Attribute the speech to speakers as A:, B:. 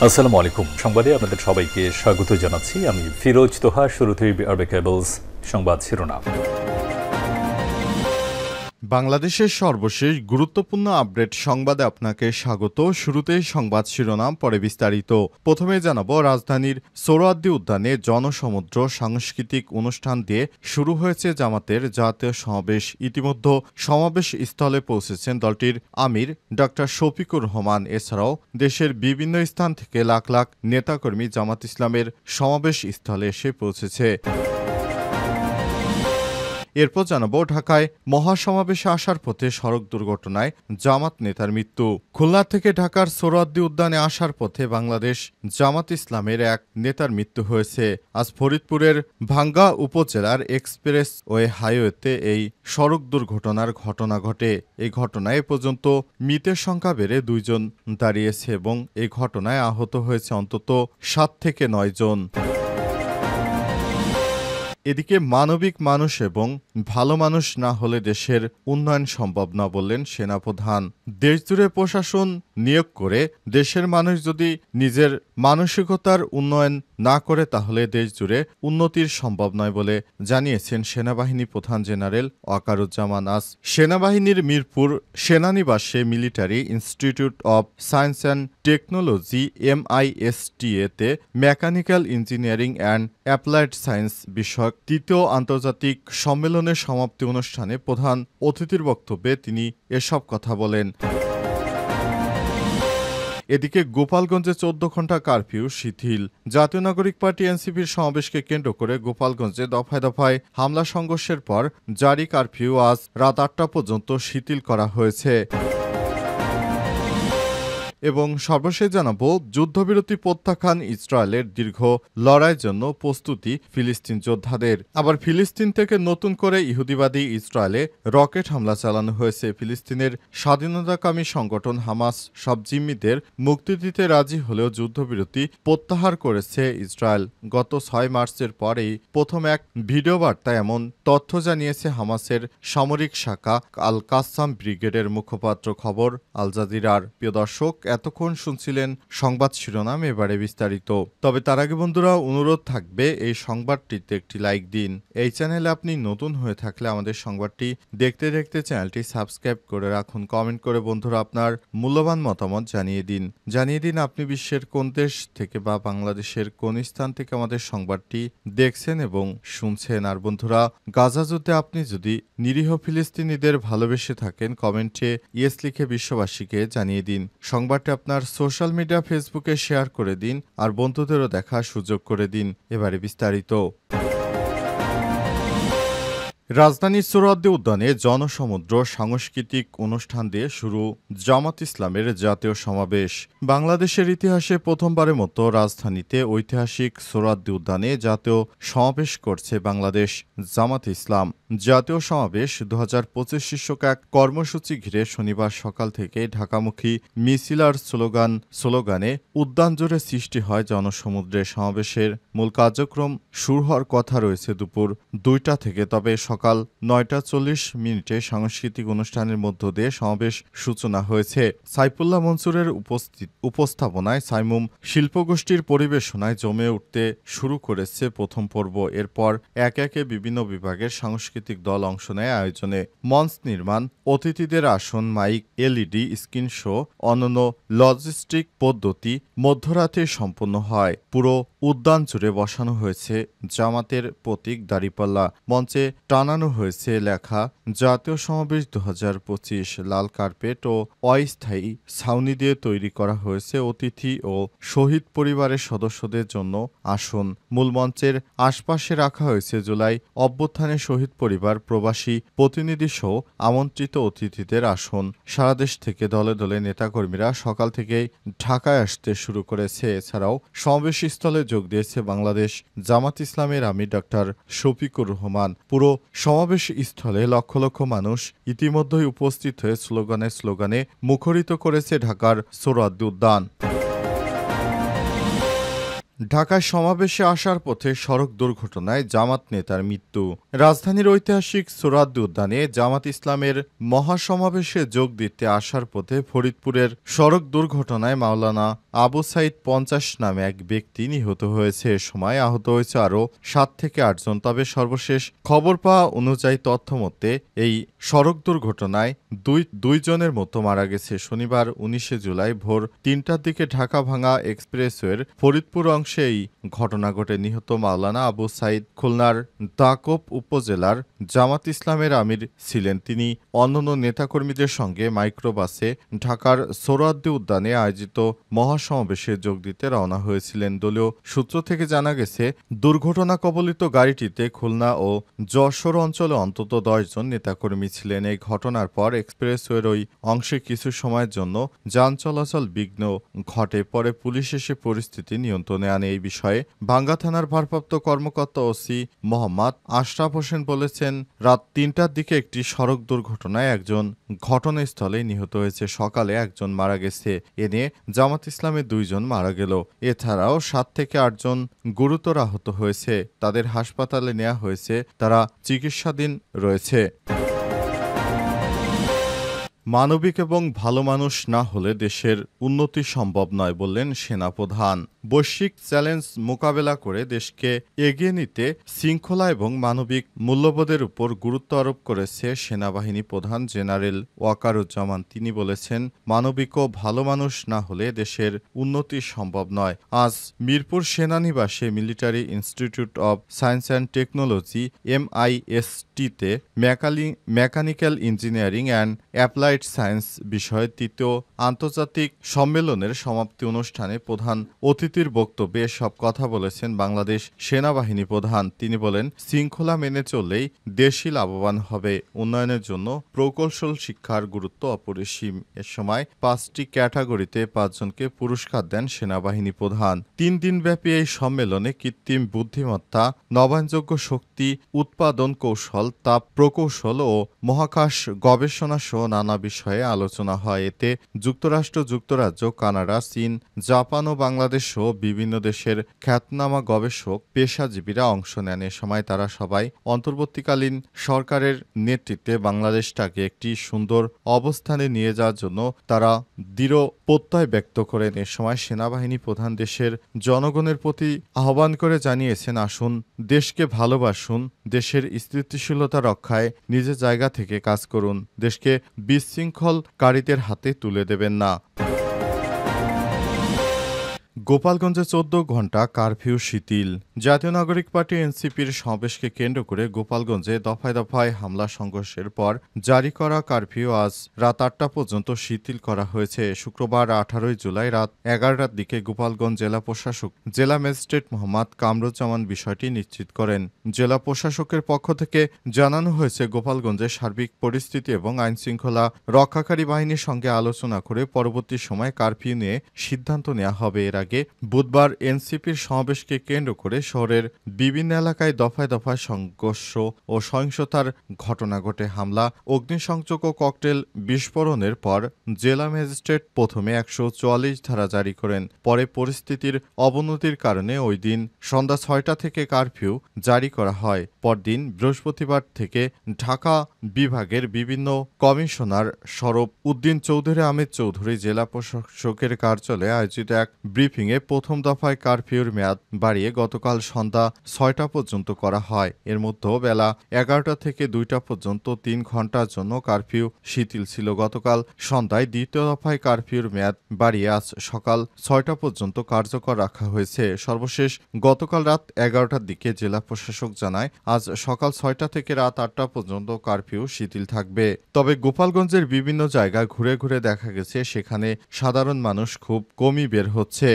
A: আসসালামু আলাইকুম। সংবাদে আপনাদের সবাইকে স্বাগত জানাচ্ছি। আমি ফিরোজ তোহা। শুরুতেই আরবে কেবলস সংবাদ শিরোনাম।
B: বাংলাদেশের সর্বশেষ গুরুত্বপূর্ণ আপডেট সংবাদে আপনাকে স্বাগত। শুরুতেই সংবাদ শিরোনাম, পরে বিস্তারিত। প্রথমে জানাবো, রাজধানীর সোহরাওয়ার্দী উদ্যানে জনসমুদ্র সাংস্কৃতিক অনুষ্ঠান দিয়ে শুরু হয়েছে জামাতের জাতীয় সমাবেশ। ইতিমধ্যে সমাবেশ স্থলে পৌঁছেছেন দলটির আমির ডক্টর শফিকুর রহমান। এছাড়াও দেশের বিভিন্ন স্থান থেকে লাখ লাখ নেতাকর্মী জামাত ইসলামের সমাবেশ স্থলে এসে পৌঁছেছে। এরপর জানাবো, ঢাকায় মহাসমাবেশে আসার পথে সড়ক দুর্ঘটনায় জামাত নেতার মৃত্যু। খুলনা থেকে ঢাকার সোহরাওয়ার্দী উদ্যানে আসার পথে বাংলাদেশ জামাত ইসলামের এক নেতার মৃত্যু হয়েছে। আজ ফরিদপুরের ভাঙ্গা উপজেলার এক্সপ্রেস ওয়ে হাইওয়েতে এই সড়ক দুর্ঘটনার ঘটনা ঘটে। এই ঘটনায় এ পর্যন্ত মৃতের সংখ্যা বেড়ে 2 জন দাঁড়িয়েছে এবং এই ঘটনায় আহত হয়েছে অন্তত 7 থেকে 9 জন। এদিকে মানবিক মানুষ এবং ভালো মানুষ না হলে দেশের উন্নয়ন সম্ভব না বললেন সেনাপ্রধান। দেশজুড়ে প্রশাসন নিয়োগ করে দেশের মানুষ যদি নিজের মানসিকতার উন্নয়ন না করে তাহলে দেশজুড়ে উন্নতির সম্ভব নয় বলে জানিয়েছেন সেনাবাহিনী প্রধান জেনারেল ওয়াকারুজ্জামান। আজ সেনাবাহিনীর মিরপুর সেনানিবাসে military institute of science and technology MISTA তে mechanical engineering and applied science বিষয়ক তৃতীয় আন্তর্জাতিক সম্মেলনের সমাপ্তি অনুষ্ঠানে প্রধান অতিথির বক্তব্যে তিনি এসব কথা বলেন। এদিকে গোপালগঞ্জে 14 ঘণ্টা কারফিউ শিথিল। জাতীয় নাগরিক পার্টি এনসিপির সমাবেশকে কেন্দ্র করে গোপালগঞ্জে দফায় দফায় হামলা সংঘর্ষের পর জারি কারফিউ আজ রাত 8টা পর্যন্ত শিথিল করা হয়েছে। এবং সর্বশেষ জানাবো, যুদ্ধবিরতি প্রত্যাখ্যান ইসরায়েলের দীর্ঘ লড়াইয়ের জন্য প্রস্তুতি ফিলিস্তিন যোদ্ধাদের। আবার ফিলিস্তিন থেকে নতুন করে ইহুদিবাদী ইসরায়েলে রকেট হামলা চালানো হয়েছে। ফিলিস্তিনের স্বাধীনতাকামী সংগঠন হামাস সব জিম্মিদের মুক্তি দিতে রাজি হলেও যুদ্ধবিরতি প্রত্যাহার করেছে ইসরায়েল। গত 6 মার্চের পরেই প্রথম এক ভিডিও বার্তায় এমন তথ্য জানিয়েছে হামাসের সামরিক শাখা আল কাসাম ব্রিগেডের মুখপাত্র। খবর আল জাজিরার। প্রিয় দর্শক, এতক্ষণ শুনছিলেন সংবাদ শিরোনাম, এবারে বিস্তারিত। তবে তার আগে বন্ধুরা, অনুরোধ থাকবে এই সংবাদটিতে একটি লাইক দিন। এই চ্যানেলে আপনি নতুন হয়ে থাকলে আমাদের সংবাদটি দেখতে দেখতে চ্যানেলটি সাবস্ক্রাইব করে রাখুন। কমেন্ট করে বন্ধুরা আপনার মূল্যবান মতামত জানিয়ে দিন আপনি বিশ্বের কোন দেশ থেকে বা বাংলাদেশের কোন স্থান থেকে আমাদের সংবাদটি দেখছেন এবং শুনছেন। আর বন্ধুরা, গাজা যুদ্ধে আপনি যদি নিরীহ ফিলিস্তিনিদের ভালোবেসে থাকেন, কমেন্টে ইয়েস লিখে বিশ্ববাসীকে জানিয়ে দিন। সংবাদটি আপনার সোশ্যাল মিডিয়া ফেসবুকে শেয়ার করে দিন আর বন্ধুদেরও দেখার সুযোগ করে দিন। এবারে বিস্তারিত। রাজধানীর সোহরাওয়ার্দী উদ্যানে জনসমুদ্র সাংস্কৃতিক অনুষ্ঠান দিয়ে শুরু জামাত ইসলামের জাতীয় সমাবেশ। বাংলাদেশের ইতিহাসে প্রথমবারের মতো রাজধানীতে ঐতিহাসিক সোহরাওয়ার্দী উদ্যানে জাতীয় সমাবেশ করছে বাংলাদেশ জামাত ইসলাম। জাতীয় সমাবেশ 2025 শীর্ষক এক কর্মসূচি ঘিরে শনিবার সকাল থেকে ঢাকামুখী মিছিল আর স্লোগানে উদ্যান জুড়ে সৃষ্টি হয় জনসমুদ্রে। সমাবেশের মূল কার্যক্রম শুরু হওয়ার কথা রয়েছে দুপুর 2টা থেকে, তবে সকাল 9টা 40 সাংস্কৃতিক অনুষ্ঠানের মধ্য দিয়ে সমাবেশ সূচনা হয়েছে। সাইফুল্লাহ মনসুরের উপস্থাপনায় সাইমুম শিল্পগোষ্ঠীর পরিবেশনায় জমে উঠতে শুরু করেছে প্রথম পর্ব। এরপর একে একে বিভিন্ন বিভাগের সাংস্কৃতিক দল অংশ নেয় আয়োজনে। মঞ্চ নির্মাণ, অতিথিদের আসন, মাইক, LED স্ক্রিন শো, অনন্য লজিস্টিক পদ্ধতি মধ্যরাতে সম্পন্ন হয়। পুরো উদ্যান জুড়ে বসানো হয়েছে জামাতের প্রতীক দাঁড়িপাল্লা। মঞ্চে টানানো হয়েছে লেখা জাতীয় সমাবেশ 2025। লাল কার্পেট ও অস্থায়ী ছাউনি দিয়ে তৈরি করা হয়েছে অতিথি ও শহীদ পরিবারের সদস্যদের জন্য আসন। মূল মঞ্চের আশপাশে রাখা হয়েছে জুলাই অভ্যুত্থানের শহীদ পরিবার, প্রবাসী প্রতিনিধি সহ আমন্ত্রিত অতিথিদের আসন। সারা দেশ থেকে দলে দলে নেতাকর্মীরা সকাল থেকেই ঢাকায় আসতে শুরু করেছে। এছাড়াও সমাবেশস্থলে যোগ দিয়েছে বাংলাদেশ জামাত ইসলামের আমির ডক্টর শফিকুর রহমান। পুরো সমাবেশ স্থলে লক্ষ লক্ষ মানুষ ইতিমধ্যেই উপস্থিত হয়ে স্লোগানে মুখরিত করেছে ঢাকার সোহরাওয়ার্দী উদ্যান। ঢাকায় সমাবেশে আসার পথে সড়ক দুর্ঘটনায় জামাত নেতার মৃত্যু। রাজধানীর ঐতিহাসিক সোহরাওয়ার্দী উদ্যানে জামাত ইসলামের মহাসমাবেশে যোগ দিতে আসার পথে ফরিদপুরের সড়ক দুর্ঘটনায় মাওলানা আবু সাইদ ৫০ নামে এক ব্যক্তি নিহত হয়েছে। এ সময় আহত হয়েছে আরও ৭ থেকে ৮ জন। তবে সর্বশেষ খবর পাওয়া অনুযায়ী তথ্যমতে এই সড়ক দুর্ঘটনায় দুইজনের মতো মারা গেছে। শনিবার ১৯ জুলাই ভোর ৩টার দিকে ঢাকা ভাঙা এক্সপ্রেসওয়ের ফরিদপুর অংশে এই ঘটনা ঘটে। নিহত মাওলানা আবু সাইদ খুলনার দাকোপ উপজেলার জামাত ইসলামের আমির ছিলেন। তিনি অন্যান্য নেতাকর্মীদের সঙ্গে মাইক্রোবাসে ঢাকার সোহরাওয়ার্দী উদ্যানে আয়োজিত মহাসমাবেশে যোগ দিতে রওনা হয়েছিলেন। দলীয় সূত্র থেকে জানা গেছে, দুর্ঘটনা কবলিত গাড়িটিতে খুলনা ও যশোর অঞ্চলে অন্তত ১০ জন নেতাকর্মী ছিলেন। এই ঘটনার পর এক্সপ্রেসওয়ের ওই অংশে কিছু সময়ের জন্য যান চলাচল বিঘ্ন ঘটে। পরে পুলিশ এসে পরিস্থিতি নিয়ন্ত্রণে আনে। এই বিষয়ে ভাঙ্গা থানার ভারপ্রাপ্ত কর্মকর্তা ওসি মোহাম্মদ আশরাফ হোসেন বলেছেন, রাত ৩টার দিকে একটি সড়ক দুর্ঘটনায় একজন ঘটনাস্থলে নিহত হয়েছে। সকালে একজন মারা গেছে। এ নিয়ে জামাত ইসলামের ২ জন মারা গেল। এছাড়াও ৭ থেকে ৮ জন গুরুতর আহত হয়েছে। তাদের হাসপাতালে নেওয়া হয়েছে, তারা চিকিৎসাধীন রয়েছে। মানবিক এবং ভালো মানুষ না হলে দেশের উন্নতি সম্ভব নয় বললেন সেনাপ্রধান। বৈশ্বিক চ্যালেঞ্জ মোকাবেলা করে দেশকে এগিয়ে নিতে শৃঙ্খলা এবং মানবিক মূল্যবোধের উপর গুরুত্ব আরোপ করেছে সেনাবাহিনী প্রধান জেনারেল ওয়াকারুজ্জামান। তিনি বলেছেন, মানবিক ও ভালো মানুষ না হলে দেশের উন্নতি সম্ভব নয়। আজ মিরপুর সেনানিবাসে military institute of science and technology MIST-তে mechanical engineering and applied science বিষয়ে ৩য় আন্তর্জাতিক সম্মেলনের সমাপ্তি অনুষ্ঠানে প্রধান অতিথির বক্তব্যে এসব কথা বলেছেন বাংলাদেশ সেনাবাহিনী প্রধান। তিনি বলেন, শৃঙ্খলা মেনে চললেই দেশই লাভবান হবে। উন্নয়নের জন্য প্রকৌশল শিক্ষার গুরুত্ব অপরিসীম। এ সময় ৫টি ক্যাটাগরিতে ৫ জনকে পুরস্কার দেন সেনাবাহিনী প্রধান। ৩ দিনব্যাপী এই সম্মেলনে কৃত্রিম বুদ্ধিমত্তা, নবায়নযোগ্য শক্তি উৎপাদন কৌশল, তাপ প্রকৌশল ও মহাকাশ গবেষণা সহ নানা বিষয়ে আলোচনা হয়। এতে যুক্তরাষ্ট্র, যুক্তরাজ্য, কানাডা, চীন, জাপান ও বাংলাদেশ সহ বিভিন্ন দেশের খ্যাতনামা গবেষক, পেশাজীবীরা অংশ নেন। এ সময় তারা সবাই অন্তর্বর্তীকালীন সরকারের নেতৃত্বে বাংলাদেশটাকে একটি সুন্দর অবস্থানে নিয়ে যাওয়ার জন্য তারা দৃঢ় প্রত্যয় ব্যক্ত করেন। এ সময় সেনাবাহিনী প্রধান দেশের জনগণের প্রতি আহ্বান করে জানিয়েছেন, আসুন দেশকে ভালোবাসুন, দেশের স্থিতিশীলতা রক্ষায় নিজের জায়গা থেকে কাজ করুন, দেশকে বিশৃঙ্খলকারীদের হাতে তুলে দেবেন না। গোপালগঞ্জে ১৪ ঘণ্টা কারফিউ শিথিল। জাতীয় নাগরিক পার্টি এনসিপির সমাবেশকে কেন্দ্র করে গোপালগঞ্জে দফায় দফায় হামলা সংঘর্ষের পর জারি করা কারফিউ আজ রাত ৮টা পর্যন্ত শিথিল করা হয়েছে। শুক্রবার ১৮ জুলাই রাত ১১টার দিকে গোপালগঞ্জ জেলা প্রশাসক জেলা ম্যাজিস্ট্রেট মোহাম্মদ কামরুজ্জামান বিষয়টি নিশ্চিত করেন। জেলা প্রশাসকের পক্ষ থেকে জানানো হয়েছে, গোপালগঞ্জের সার্বিক পরিস্থিতি এবং আইনশৃঙ্খলা রক্ষাকারী বাহিনীর সঙ্গে আলোচনা করে পরবর্তী সময় কারফিউ নিয়ে সিদ্ধান্ত নেওয়া হবে। এর আগে বুধবার এনসিপির সমাবেশকে কেন্দ্র করে শহরের বিভিন্ন এলাকায় দফায় দফায় সংঘর্ষ ও সহিংসতার ঘটনা ঘটে। হামলা, অগ্নিসংযোগ ও ককটেল বিস্ফোরণের পর জেলা ম্যাজিস্ট্রেট প্রথমে ১৪৪ ধারা জারি করেন। পরে পরিস্থিতির অবনতির কারণে ওই দিন সন্ধ্যা ৬টা থেকে কারফিউ জারি করা হয়। পরদিন বৃহস্পতিবার থেকে ঢাকা বিভাগের বিভিন্ন কমিশনার সরব উদ্দিন চৌধুরী আহমেদ চৌধুরী জেলা প্রশাসকের কার্যালয়ে আয়োজিত এক ব্রিফিংয়ে প্রথম দফায় কারফিউর মেয়াদ বাড়িয়ে গতকাল সন্ধ্যা ৬টা পর্যন্ত করা হয়। এর মধ্যে বেলা ১১টা থেকে ২টা পর্যন্ত ৩ ঘণ্টার জন্য কারফিউ শিথিল ছিল। গতকাল সন্ধ্যায় দ্বিতীয় দফায় কারফিউর মেয়াদ বাড়িয়ে আজ সকাল ৬টা পর্যন্ত কার্যকর রাখা হয়েছে। সর্বশেষ গতকাল রাত ১১টার দিকে জেলা প্রশাসক জানায়, আজ সকাল ৬টা থেকে রাত ৮টা পর্যন্ত কারফিউ শিথিল থাকবে। তবে গোপালগঞ্জের বিভিন্ন জায়গা ঘুরে ঘুরে দেখা গেছে সেখানে সাধারণ মানুষ খুব কমই বের হচ্ছে।